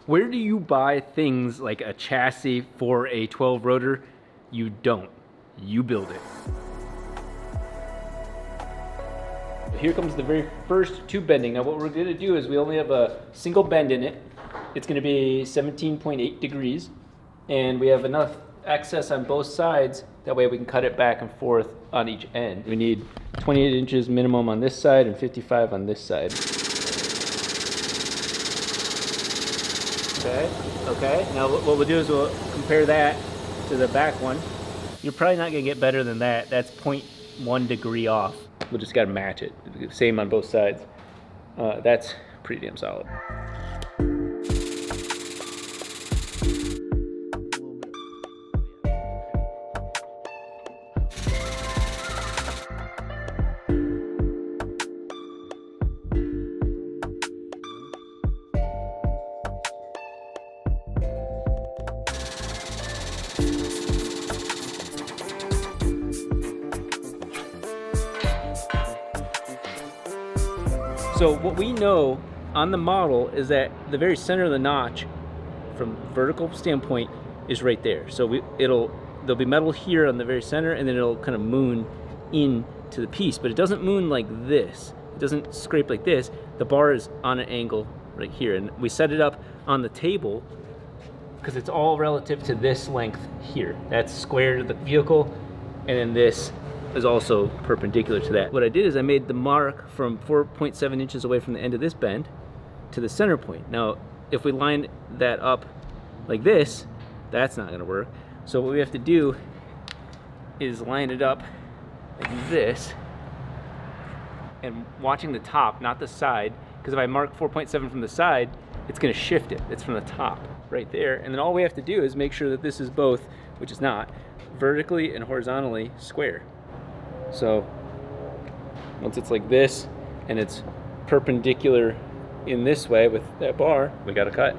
Where do you buy things like a chassis for a 12 rotor? You don't. You build it. Here comes the very first tube bending. Now what we're gonna do is we only have a single bend in it. It's gonna be 17.8 degrees. And we have enough excess on both sides. That way we can cut it back and forth on each end. We need 28 inches minimum on this side and 55 on this side. Okay. Now what we'll do is we'll compare that to the back one. You're probably not gonna get better than that. That's 0.1 degree off. We'll just gotta match it. Same on both sides. That's pretty damn solid. So what we know on the model is that the very center of the notch from vertical standpoint is right there. So there'll be metal here on the very center, and then it'll kind of moon in to the piece, but it doesn't moon like this. It doesn't scrape like this. The bar is on an angle right here, and we set it up on the table because it's all relative to this length here. That's square to the vehicle, and then this is also perpendicular to that. What I did is I made the mark from 4.7 inches away from the end of this bend to the center point. Now, if we line that up like this, that's not gonna work. So what we have to do is line it up like this, and watching the top, not the side, because if I mark 4.7 from the side, it's gonna shift it. It's from the top, right there. And then all we have to do is make sure that this is both, which is not, vertically and horizontally square. So once it's like this and it's perpendicular in this way with that bar, we got to cut.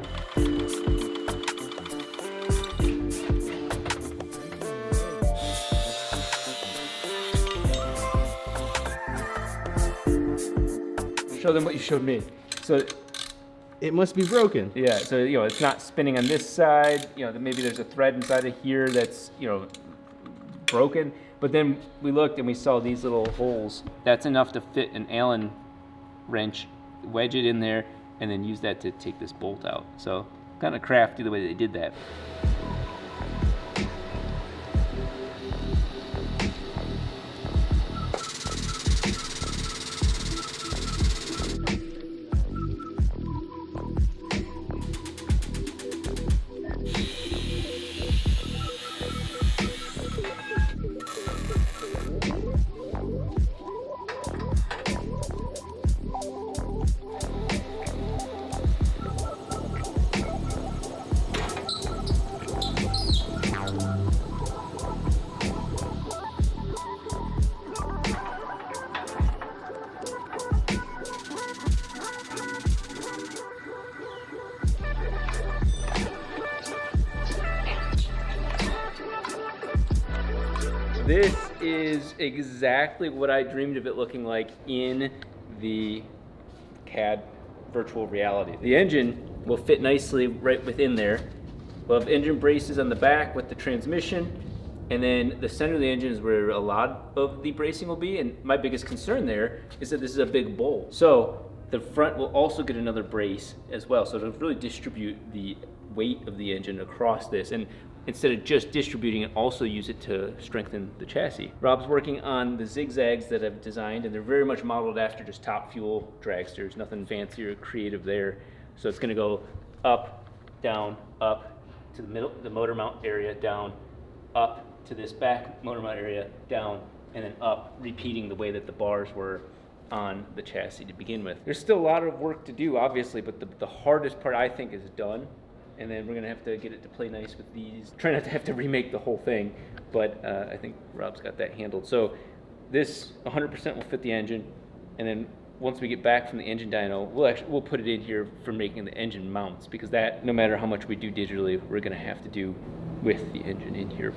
Show them what you showed me. So it must be broken. Yeah, so it's not spinning on this side. Maybe there's a thread inside of here that's broken. But then we looked and we saw these little holes. That's enough to fit an Allen wrench, wedge it in there, and then use that to take this bolt out. So kind of crafty the way they did that. This is exactly what I dreamed of it looking like in the CAD virtual reality. The engine will fit nicely right within there. We'll have engine braces on the back with the transmission, and then the center of the engine is where a lot of the bracing will be, and my biggest concern there is that this is a big bowl. So the front will also get another brace as well, so it'll really distribute the weight of the engine across this, and instead of just distributing it, also use it to strengthen the chassis. Rob's working on the zigzags that I've designed, and they're very much modeled after just top fuel dragsters, nothing fancy or creative there. So it's gonna go up, down, up to the middle, the motor mount area, down, up to this back motor mount area, down, and then up, repeating the way that the bars were on the chassis to begin with. There's still a lot of work to do, obviously, but the hardest part I think is done. And then we're gonna have to get it to play nice with these. Try not to have to remake the whole thing, but I think Rob's got that handled. So this 100% will fit the engine, and then once we get back from the engine dyno, we'll put it in here for making the engine mounts, because that, no matter how much we do digitally, we're gonna have to do with the engine in here.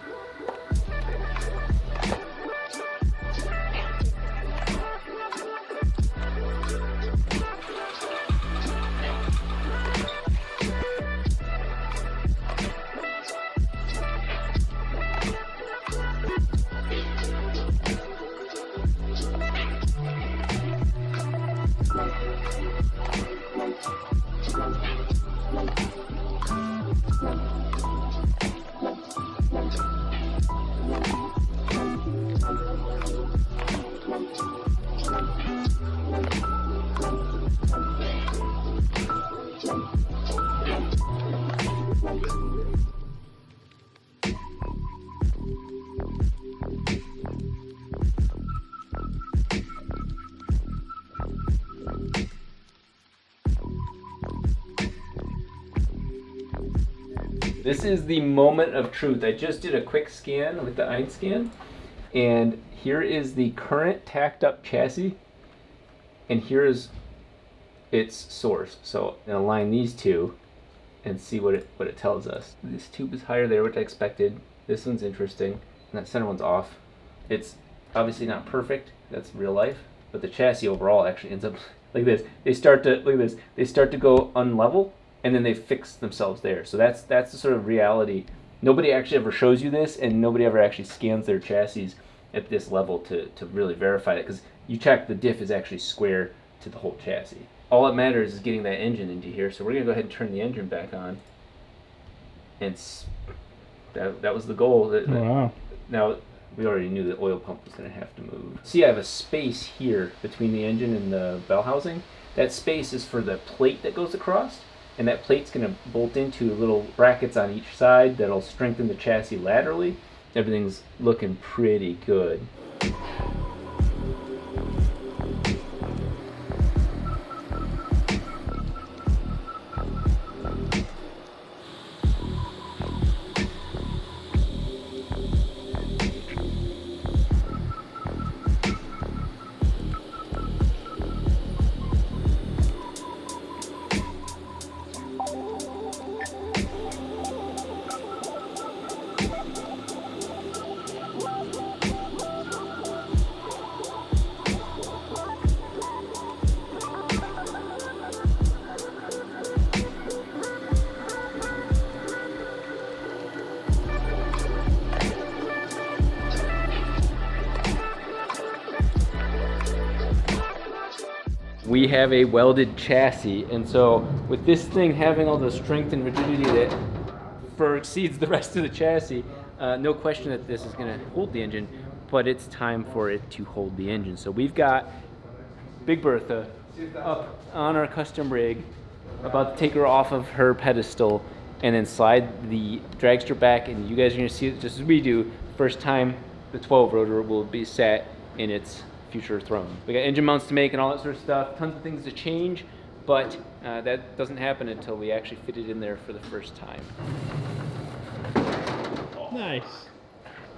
This is the moment of truth. I just did a quick scan with the Einscan, and here is the current tacked up chassis, and here is its source. So I'm gonna align these two and see what it tells us. This tube is higher there, which I expected. This one's interesting, and that center one's off. It's obviously not perfect, that's real life, but the chassis overall actually ends up like this. They start to, look at this, they start to go unlevel, and then they fix themselves there. So that's the sort of reality. Nobody actually ever shows you this, and nobody ever actually scans their chassis at this level to really verify it, because you check the diff is actually square to the whole chassis. All that matters is getting that engine into here, so we're gonna go ahead and turn the engine back on. And that was the goal. Oh, wow. Now, we already knew the oil pump was gonna have to move. See, I have a space here between the engine and the bell housing. That space is for the plate that goes across, and that plate's gonna bolt into little brackets on each side that'll strengthen the chassis laterally. Everything's looking pretty good. We have a welded chassis, and so with this thing having all the strength and rigidity that far exceeds the rest of the chassis, no question that this is going to hold the engine, but it's time for it to hold the engine. So we've got Big Bertha up on our custom rig, about to take her off of her pedestal and then slide the dragster back, and you guys are going to see it just as we do. First time the 12 rotor will be sat in its future throne. We got engine mounts to make and all that sort of stuff, tons of things to change, but that doesn't happen until we actually fit it in there for the first time. Nice.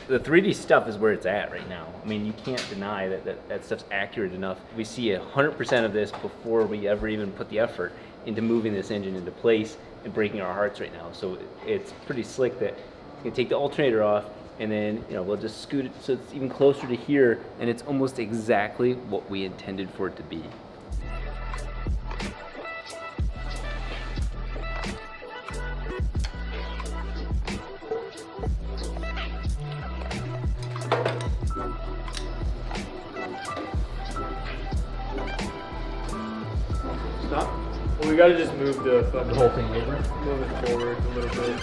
The 3D stuff is where it's at right now. I mean, you can't deny that stuff's accurate enough. We see 100% of this before we ever even put the effort into moving this engine into place and breaking our hearts right now. So it's pretty slick that you can take the alternator off, and then we'll just scoot it so it's even closer to here, and it's almost exactly what we intended for it to be. Stop. Well, we gotta just move the whole thing over? Move it forward a little bit.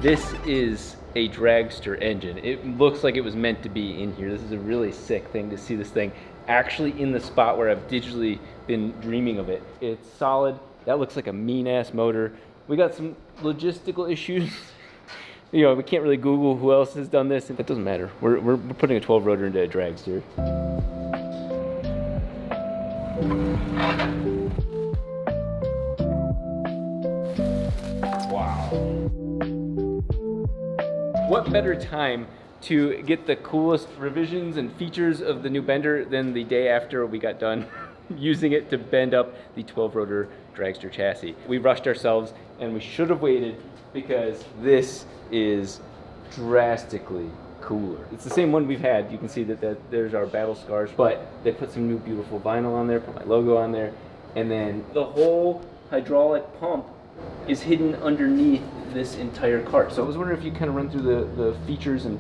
This is a Dragster engine. It looks like it was meant to be in here. This is a really sick thing to see this thing actually in the spot where I've digitally been dreaming of it. It's solid. That looks like a mean-ass motor. We got some logistical issues. We can't really Google who else has done this. That doesn't matter. We're putting a 12 rotor into a Dragster. Wow. What better time to get the coolest revisions and features of the new bender than the day after we got done using it to bend up the 12 rotor Dragster chassis. We rushed ourselves, and we should have waited, because this is drastically cooler. It's the same one we've had. You can see that there's our battle scars, but they put some new beautiful vinyl on there, put my logo on there, and then the whole hydraulic pump is hidden underneath this entire cart. So I was wondering if you kind of run through the features and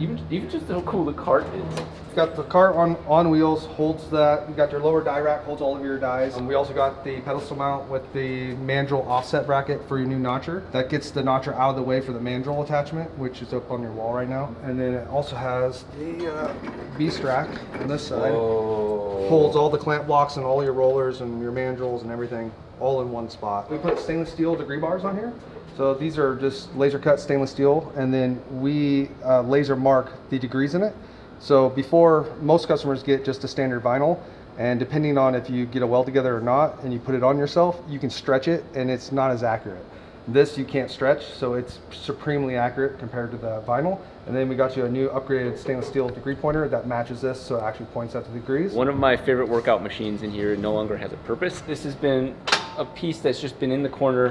even just how cool the cart is. You've got the cart on wheels, holds that. You got your lower die rack, holds all of your dies. We also got the pedestal mount with the mandrel offset bracket for your new notcher. That gets the notcher out of the way for the mandrel attachment, which is up on your wall right now. And then it also has the beast rack on this side. Oh. Holds all the clamp blocks and all your rollers and your mandrels and everything all in one spot. We put stainless steel degree bars on here. So these are just laser cut stainless steel, and then we laser mark the degrees in it. So before, most customers get just a standard vinyl, and depending on if you get a weld together or not and you put it on yourself, you can stretch it and it's not as accurate. This you can't stretch, so it's supremely accurate compared to the vinyl. And then we got you a new upgraded stainless steel degree pointer that matches this, so it actually points out the degrees. One of my favorite workout machines in here no longer has a purpose. This has been a piece that's just been in the corner.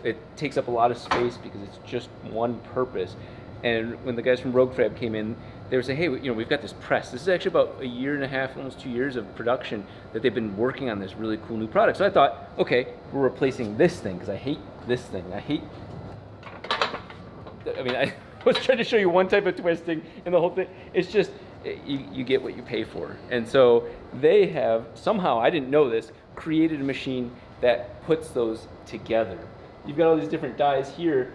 It takes up a lot of space because it's just one purpose. And when the guys from Rogue Fab came in, they were saying, hey, we've got this press. This is actually about a year and a half, almost 2 years of production that they've been working on this really cool new product. So I thought, okay, we're replacing this thing because I hate this thing. I was trying to show you one type of twisting and the whole thing. It's just, you get what you pay for. And so they have, somehow, I didn't know this, created a machine that puts those together. You've got all these different dies here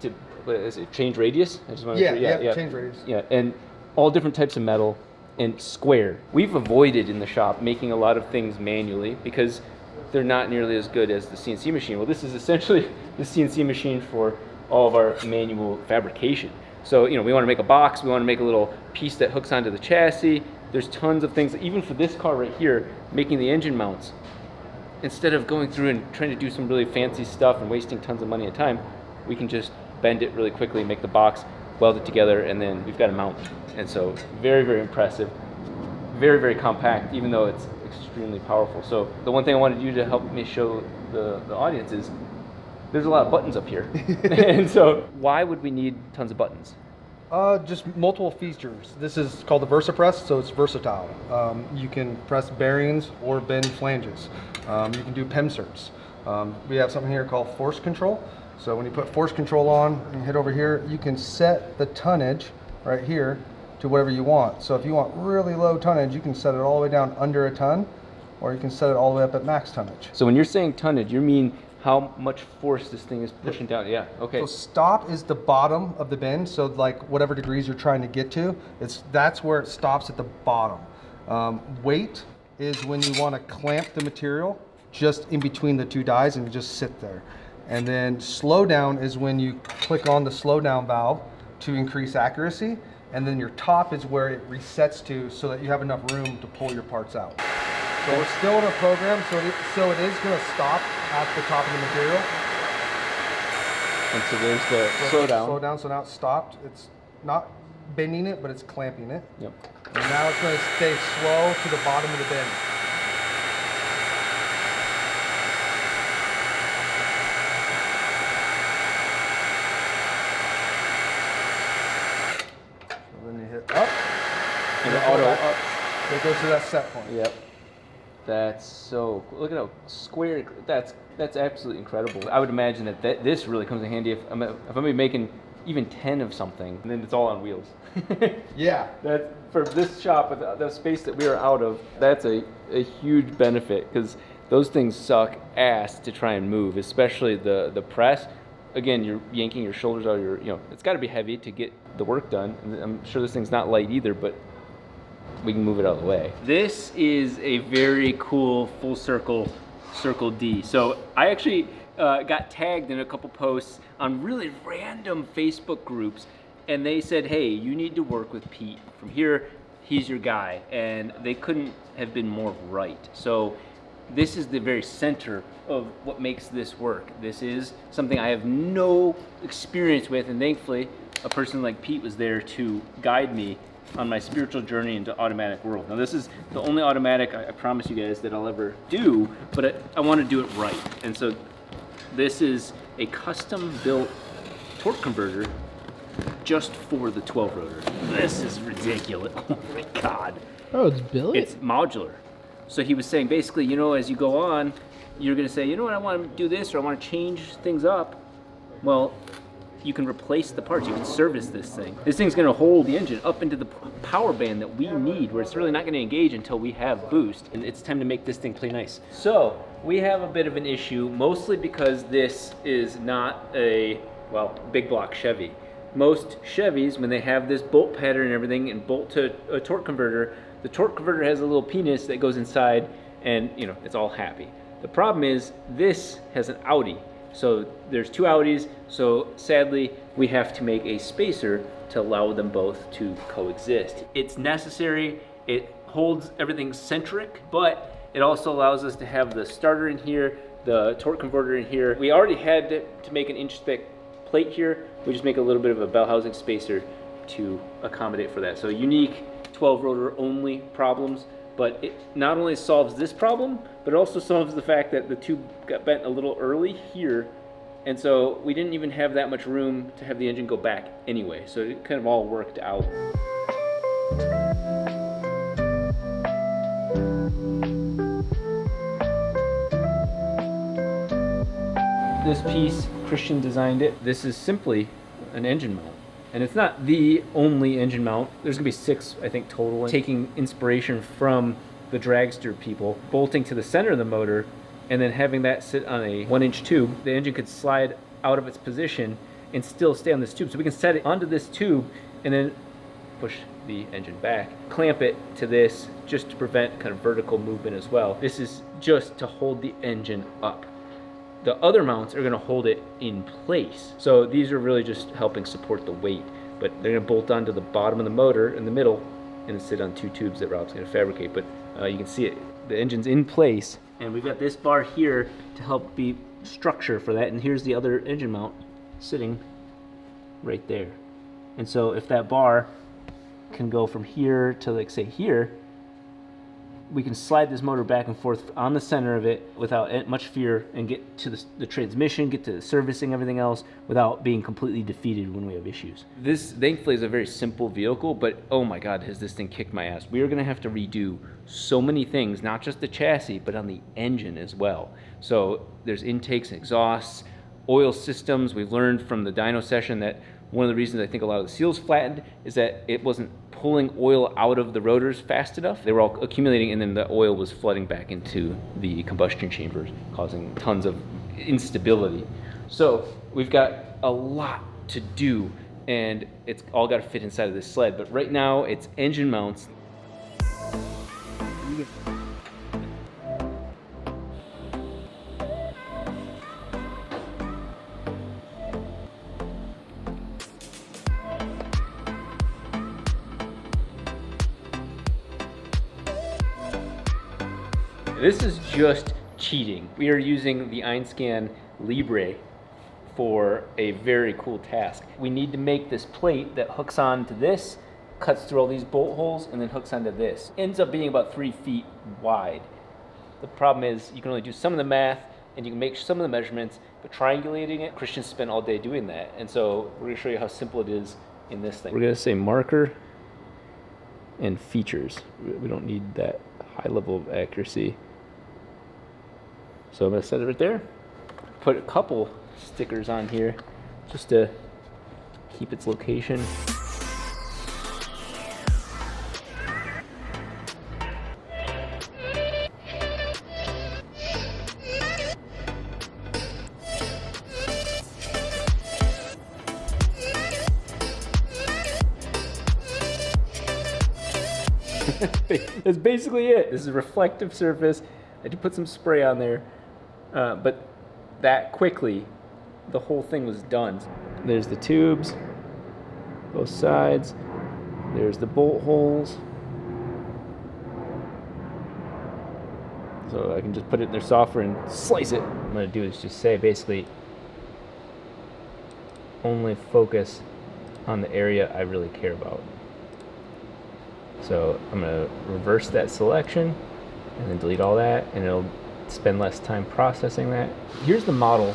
to, what is it, change radius? I just want to change radius. Yeah, and all different types of metal and square. We've avoided in the shop making a lot of things manually because they're not nearly as good as the CNC machine. Well, this is essentially the CNC machine for all of our manual fabrication. So, we want to make a box, we want to make a little piece that hooks onto the chassis. There's tons of things, even for this car right here, making the engine mounts. Instead of going through and trying to do some really fancy stuff and wasting tons of money and time, we can just bend it really quickly, make the box, weld it together, and then we've got a mount. And so very, very impressive. Very, very compact, even though it's extremely powerful. So the one thing I wanted you to help me show the audience is there's a lot of buttons up here. And so why would we need tons of buttons? Just multiple features. This is called the VersaPress, so it's versatile. You can press bearings or bend flanges. You can do PEM certs. We have something here called force control. So when you put force control on and hit over here, you can set the tonnage right here to whatever you want. So if you want really low tonnage, you can set it all the way down under a ton, or you can set it all the way up at max tonnage. So when you're saying tonnage, you mean how much force this thing is pushing down? Yeah, okay. So stop is the bottom of the bend, so like whatever degrees you're trying to get to, that's where it stops at the bottom. Weight is when you want to clamp the material just in between the two dies and just sit there. And then slow down is when you click on the slow down valve to increase accuracy, and then your top is where it resets to so that you have enough room to pull your parts out. So we're still in a program, so it is going to stop at the top of the material. And so there's the slow down. Slow down, so now it's stopped. It's not bending it, but it's clamping it. Yep. And now it's going to stay slow to the bottom of the bend. So then you hit up. And the auto up. It goes to that set point. Yep. That's so cool. Look at how square. That's absolutely incredible. I would imagine that this really comes in handy if I'm going to be making even 10 of something, and then it's all on wheels. Yeah. That for this shop with the space that we are out of, that's a huge benefit because those things suck ass to try and move, especially the press. Again, you're yanking your shoulders out of your, it's got to be heavy to get the work done. And I'm sure this thing's not light either, but we can move it out of the way. This is a very cool full circle D. So I actually got tagged in a couple posts on really random Facebook groups, and they said, hey, you need to work with Pete. From here, he's your guy. And they couldn't have been more right. So this is the very center of what makes this work. This is something I have no experience with, and thankfully a person like Pete was there to guide me on my spiritual journey into automatic world. Now this is the only automatic I promise you guys that I'll ever do, but I want to do it right. And so this is a custom built torque converter just for the 12 rotor. This is ridiculous. Oh my God. Oh, it's built? It's modular. So he was saying basically, as you go on, you're gonna say, I want to do this or I want to change things up. Well, you can replace the parts, you can service this thing. This thing's gonna hold the engine up into the power band that we need, where it's really not gonna engage until we have boost, and it's time to make this thing play nice. So, we have a bit of an issue, mostly because this is not a, well, big block Chevy. Most Chevys, when they have this bolt pattern and everything, and bolt to a torque converter, the torque converter has a little penis that goes inside, and you know, it's all happy. The problem is, this has an Audi. So there's two Audis, so sadly, we have to make a spacer to allow them both to coexist. It's necessary, it holds everything centric, but it also allows us to have the starter in here, the torque converter in here. We already had to make an inch thick plate here. We just make a little bit of a bell housing spacer to accommodate for that. So unique 12 rotor only problems, but it not only solves this problem, but it also solves the fact that the tube got bent a little early here, and so we didn't even have that much room to have the engine go back anyway. So it kind of all worked out. This piece, Christian designed it. This is simply an engine mount. And it's not the only engine mount. There's gonna be 6, I think, total. Taking inspiration from the Dragster people, bolting to the center of the motor, and then having that sit on a 1-inch tube. The engine could slide out of its position and still stay on this tube. So we can set it onto this tube and then push the engine back. Clamp it to this just to prevent kind of vertical movement as well. This is just to hold the engine up. The other mounts are going to hold it in place. So these are really just helping support the weight, but they're going to bolt onto the bottom of the motor in the middle and sit on 2 tubes that Rob's going to fabricate. But you can see it, the engine's in place, and we've got this bar here to help be structure for that, and here's the other engine mount sitting right there. And so if that bar can go from here to, like, say here, we can slide this motor back and forth on the center of it without much fear, and get to the transmission, get to servicing everything else without being completely defeated when we have issues. This, thankfully, is a very simple vehicle, but oh my God, has this thing kicked my ass. We are gonna have to redo so many things, not just the chassis, but on the engine as well. So there's intakes and exhausts, oil systems. We've learned from the dyno session that one of the reasons I think a lot of the seals flattened is that it wasn't pulling oil out of the rotors fast enough. They were all accumulating, and then the oil was flooding back into the combustion chambers, causing tons of instability. So we've got a lot to do, and it's all got to fit inside of this sled. But right now, it's engine mounts. This is just cheating. We are using the Einscan Libre for a very cool task. We need to make this plate that hooks onto this, cuts through all these bolt holes, and then hooks onto this. Ends up being about 3 feet wide. The problem is you can only do some of the math, and you can make some of the measurements, but triangulating it, Christian spent all day doing that. And so we're gonna show you how simple it is in this thing. We're gonna say marker and features. We don't need that high level of accuracy. So I'm gonna set it right there. Put a couple stickers on here just to keep its location. That's basically it. This is a reflective surface. I did put some spray on there, but that quickly, the whole thing was done. There's the tubes, both sides. There's the bolt holes. So I can just put it in their software and slice it. What I'm gonna do is just say basically only focus on the area I really care about. So I'm gonna reverse that selection and then delete all that, and it'll spend less time processing that. Here's the model,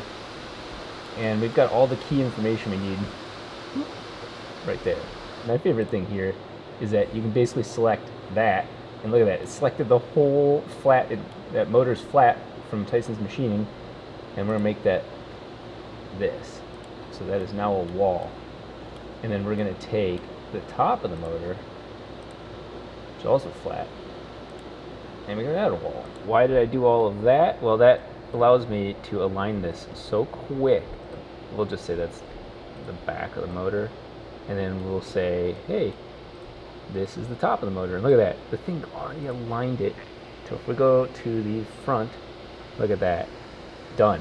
and we've got all the key information we need right there. My favorite thing here is that you can basically select that, and look at that, it selected the whole flat, that motor's flat from Tyson's machining, and we're gonna make that this. So that is now a wall. And then we're going to take the top of the motor, which is also flat, and we're going to add a wall. Why did I do all of that? Well, that allows me to align this so quick. We'll just say that's the back of the motor, and then we'll say, hey, this is the top of the motor. And look at that. The thing already aligned it. So if we go to the front, look at that. Done.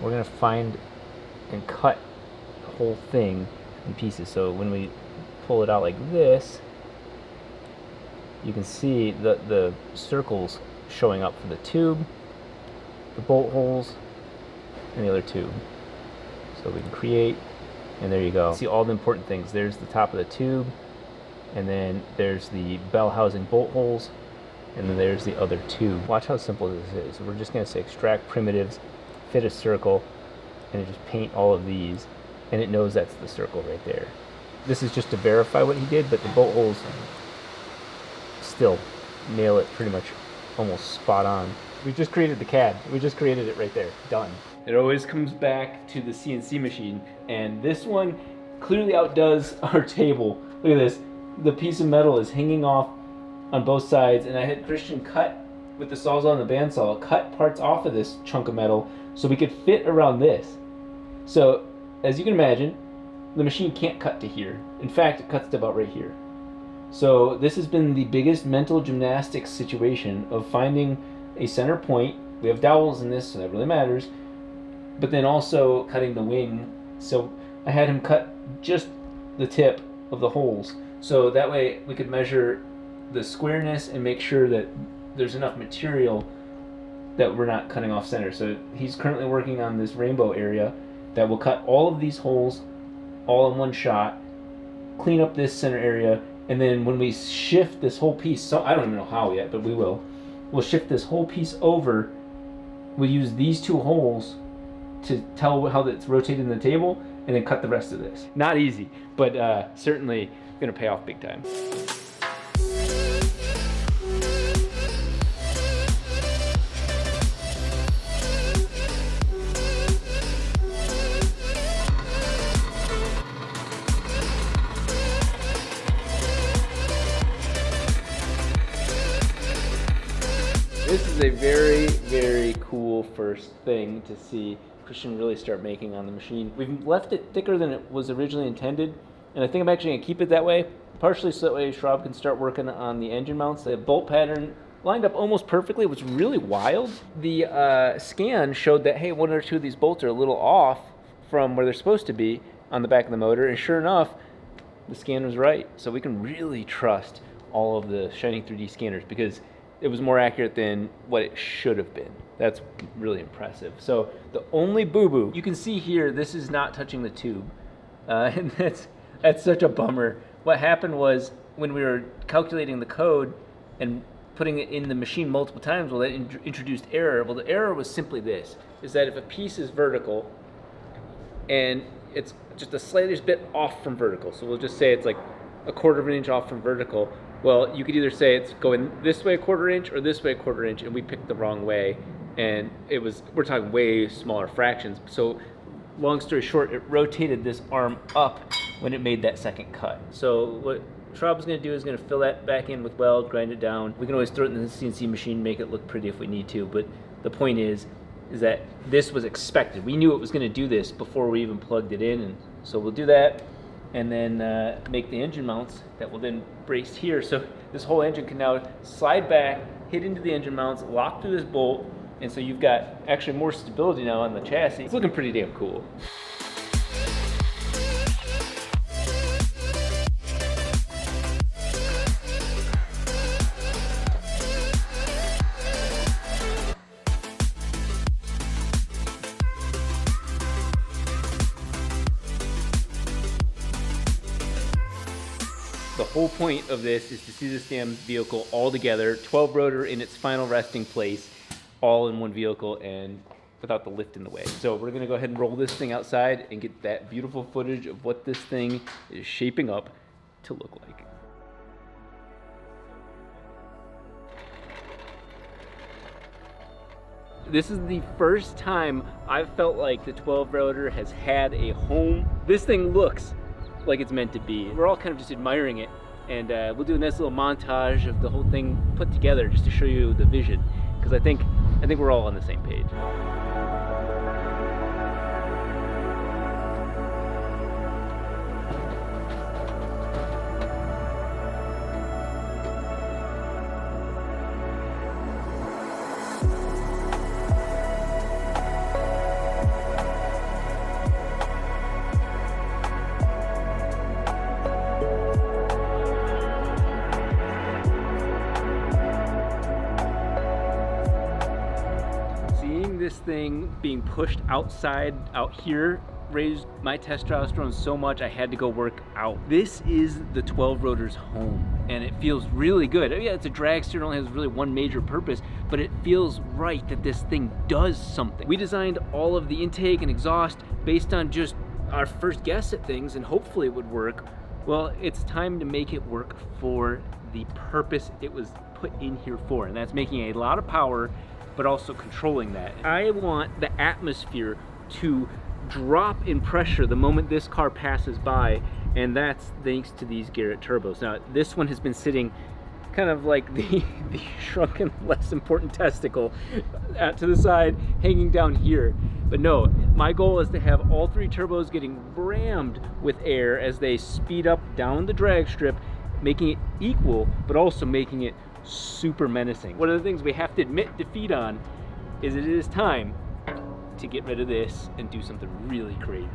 We're going to find and cut the whole thing in pieces. So when we pull it out like this, you can see the circles showing up for the tube, the bolt holes, and the other tube. So we can create, and there you go. See all the important things. There's the top of the tube, and then there's the bell housing bolt holes, and then there's the other tube. Watch how simple this is. We're just going to say extract primitives, fit a circle, and just paint all of these, and it knows that's the circle right there. This is just to verify what he did, but the bolt holes still nail it pretty much almost spot on. We just created the CAD. We just created it right there. Done. It always comes back to the CNC machine, and this one clearly outdoes our table. Look at this. The piece of metal is hanging off on both sides, and I had Christian cut with the Sawzall and the bandsaw, cut parts off of this chunk of metal so we could fit around this. So, as you can imagine, the machine can't cut to here. In fact, it cuts to about right here. So this has been the biggest mental gymnastics situation of finding a center point. We have dowels in this, so that really matters. But then also cutting the wing. So I had him cut just the tip of the holes. So that way we could measure the squareness and make sure that there's enough material that we're not cutting off center. So he's currently working on this rainbow area that will cut all of these holes all in one shot, clean up this center area, and then when we shift this whole piece, so I don't even know how yet, but we will. We'll shift this whole piece over. We'll use these two holes to tell how that's rotated in the table, and then cut the rest of this. Not easy, but certainly gonna pay off big time. This is a very, very cool first thing to see Christian really start making on the machine. We've left it thicker than it was originally intended, and I think I'm actually going to keep it that way, partially so that way Schraub can start working on the engine mounts. The bolt pattern lined up almost perfectly. It was really wild. The scan showed that, hey, one or two of these bolts are a little off from where they're supposed to be on the back of the motor, and sure enough, the scan was right. So we can really trust all of the Shining 3D scanners because it was more accurate than what it should have been. That's really impressive. So the only boo-boo, you can see here, this is not touching the tube. And that's such a bummer. What happened was when we were calculating the code and putting it in the machine multiple times, well, that introduced error. Well, the error was simply this, is that if a piece is vertical and it's just the slightest bit off from vertical, so we'll just say it's like a 1/4 of an inch off from vertical, well, you could either say it's going this way 1/4 inch or this way 1/4 inch, and we picked the wrong way, and we're talking way smaller fractions. So long story short, it rotated this arm up when it made that second cut. So what Schraub's going to do is going to fill that back in with weld, grind it down. We can always throw it in the CNC machine, make it look pretty if we need to, but the point is that this was expected. We knew it was going to do this before we even plugged it in, and so we'll do that. And then make the engine mounts that will then brace here. So this whole engine can now slide back, hit into the engine mounts, lock through this bolt, and so you've got actually more stability now on the chassis. It's looking pretty damn cool. The whole point of this is to see this damn vehicle all together, 12 rotor in its final resting place, all in one vehicle and without the lift in the way. So we're gonna go ahead and roll this thing outside and get that beautiful footage of what this thing is shaping up to look like. This is the first time I've felt like the 12 rotor has had a home. This thing looks like it's meant to be. We're all kind of just admiring it, and we'll do a nice little montage of the whole thing put together just to show you the vision, because I think we're all on the same page. This thing being pushed outside out here raised my testosterone so much I had to go work out. This is the 12 rotor's home, and it feels really good. Yeah, it's a dragster, it only has really one major purpose, but it feels right that this thing does something. We designed all of the intake and exhaust based on just our first guess at things, and hopefully it would work. Well, it's time to make it work for the purpose it was put in here for, and that's making a lot of power but also controlling that. I want the atmosphere to drop in pressure the moment this car passes by, and that's thanks to these Garrett turbos. Now, this one has been sitting kind of like the shrunken, less important testicle out to the side, hanging down here. But no, my goal is to have all three turbos getting rammed with air as they speed up down the drag strip, making it equal, but also making it super menacing. One of the things we have to admit defeat on is it is time to get rid of this and do something really crazy.